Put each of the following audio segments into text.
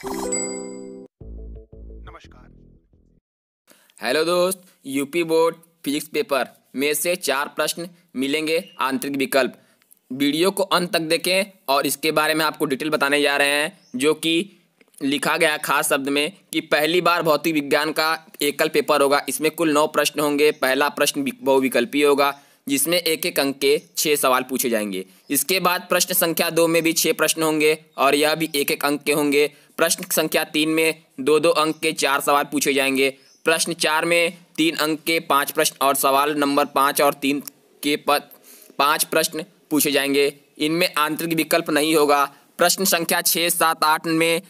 नमस्कार। हेलो दोस्त, UP board physics paper में से 4 प्रश्न मिलेंगे आंतरिक विकल्प। वीडियो को अंत तक देखें और इसके बारे में आपको डिटेल बताने जा रहे हैं, जो कि लिखा गया खास शब्द में कि पहली बार भौतिक विज्ञान का एकल पेपर होगा। इसमें कुल 9 प्रश्न होंगे। पहला प्रश्न बहुविकल्पी होगा, जिसमें एक एक अंक के 6 सवाल पूछे जाएंगे। इसके बाद प्रश्न संख्या 2 में भी 6 प्रश्न होंगे और यह भी एक एक अंक के होंगे। प्रश्न संख्या 3 में 2-2 अंक के 4 सवाल पूछे जाएंगे। प्रश्न 4 में 3 अंक के 5 प्रश्न और सवाल नंबर 5 और 3 के 5 प्रश्न पूछे जाएंगे। इनमें आंतरिक विकल्प नहीं होगा। प्रश्न संख्या 6, 7, 8 में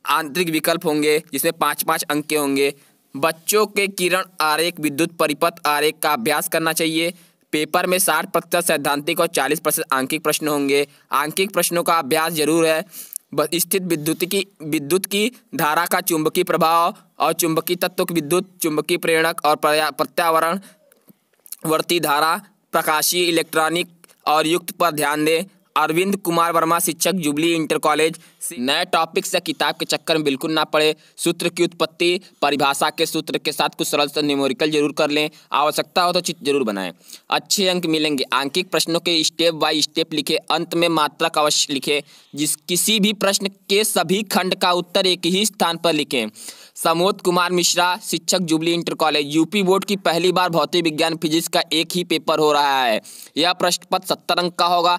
आंतरिक विकल्प होंगे, जिसमें 5-5 अंक के होंगे। बच्चों के किरण आरेख, विद्युत परिपथ आरेख का अभ्यास करना चाहिए। पेपर में 60% सैद्धांतिक और 40% आंकिक प्रश्न होंगे। आंकिक प्रश्नों का अभ्यास जरूर है। स्थित विद्युत की धारा का चुंबकीय प्रभाव और चुंबकीय तत्व की विद्युत चुंबकीय प्रेरणक और प्रत्यावर्तन वर्ती धारा, प्रकाशीय, इलेक्ट्रॉनिक और युक्त पर ध्यान दें। अरविंद कुमार वर्मा, शिक्षक, जुबली इंटर कॉलेज। नए टॉपिक से किताब के चक्कर में बिल्कुल ना पड़े। सूत्र की उत्पत्ति, परिभाषा के सूत्र के साथ कुछ सरल न्यूमेरिकल जरूर कर लें। आवश्यकता हो तो चित्र जरूर बनाएं। अच्छे अंक मिलेंगे। आंकिक प्रश्नों के स्टेप बाय स्टेप लिखें। अंत में मात्रक अवश्य लिखें। किसी भी प्रश्न के सभी खंड का उत्तर एक ही स्थान पर लिखें। समोद कुमार मिश्रा, शिक्षक, jubilee inter college. UP board की पहली बार भौतिक विज्ञान फिजिक्स का एक ही पेपर हो रहा है। यह प्रश्न पत्र 70 अंक का होगा।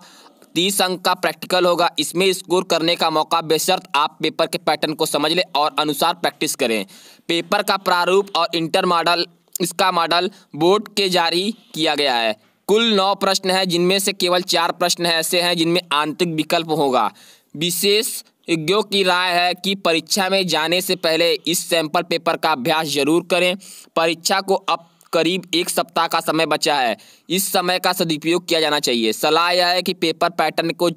30 अंक का प्रैक्टिकल होगा। इसमें स्कोर करने का मौका बेशर्त आप पेपर के पैटर्न को समझ लें और अनुसार प्रैक्टिस करें। पेपर का प्रारूप और इंटर मॉडल, इसका मॉडल बोर्ड के जारी किया गया है। कुल 9 प्रश्न हैं, जिनमें से केवल 4 प्रश्न ऐसे हैं जिनमें आंतरिक विकल्प होगा। विशेषज्ञों की राय है कि परीक्षा में जाने से पहले इस सैंपल पेपर का अभ्यास जरूर करें। परीक्षा को अब करीब 1 सप्ताह का समय बचा है। इस समय का सदुपयोग किया जाना चाहिए। सलाह यह है कि पेपर पैटर्न को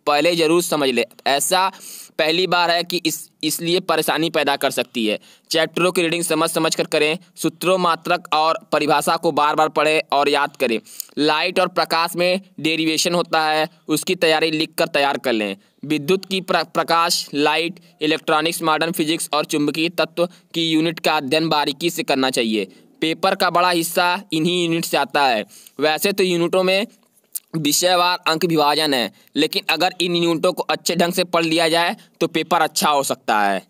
पहले जरूर समझ ले। ऐसा पहली बार है कि इसलिए परेशानी पैदा कर सकती है। चैप्टरों की रीडिंग समझ कर करें। सूत्रों, मात्रक और परिभाषा को बार बार पढ़ें और याद करें। लाइट और प्रकाश में डेरिवेशन होता है, उसकी तैयारी लिखकर तैयार कर लें। विद्युत की प्रकाश, लाइट, इलेक्ट्रॉनिक्स, मॉडर्न फिजिक्स और चुंबकीय तत्व की यूनिट का अध्ययन बारीकी से करना चाहिए। पेपर का बड़ा हिस्सा इन्हीं यूनिट से आता है। वैसे तो यूनिटों में विषयवार अंक विभाजन है, लेकिन अगर इन यूनिटों को अच्छे ढंग से पढ़ लिया जाए तो पेपर अच्छा हो सकता है।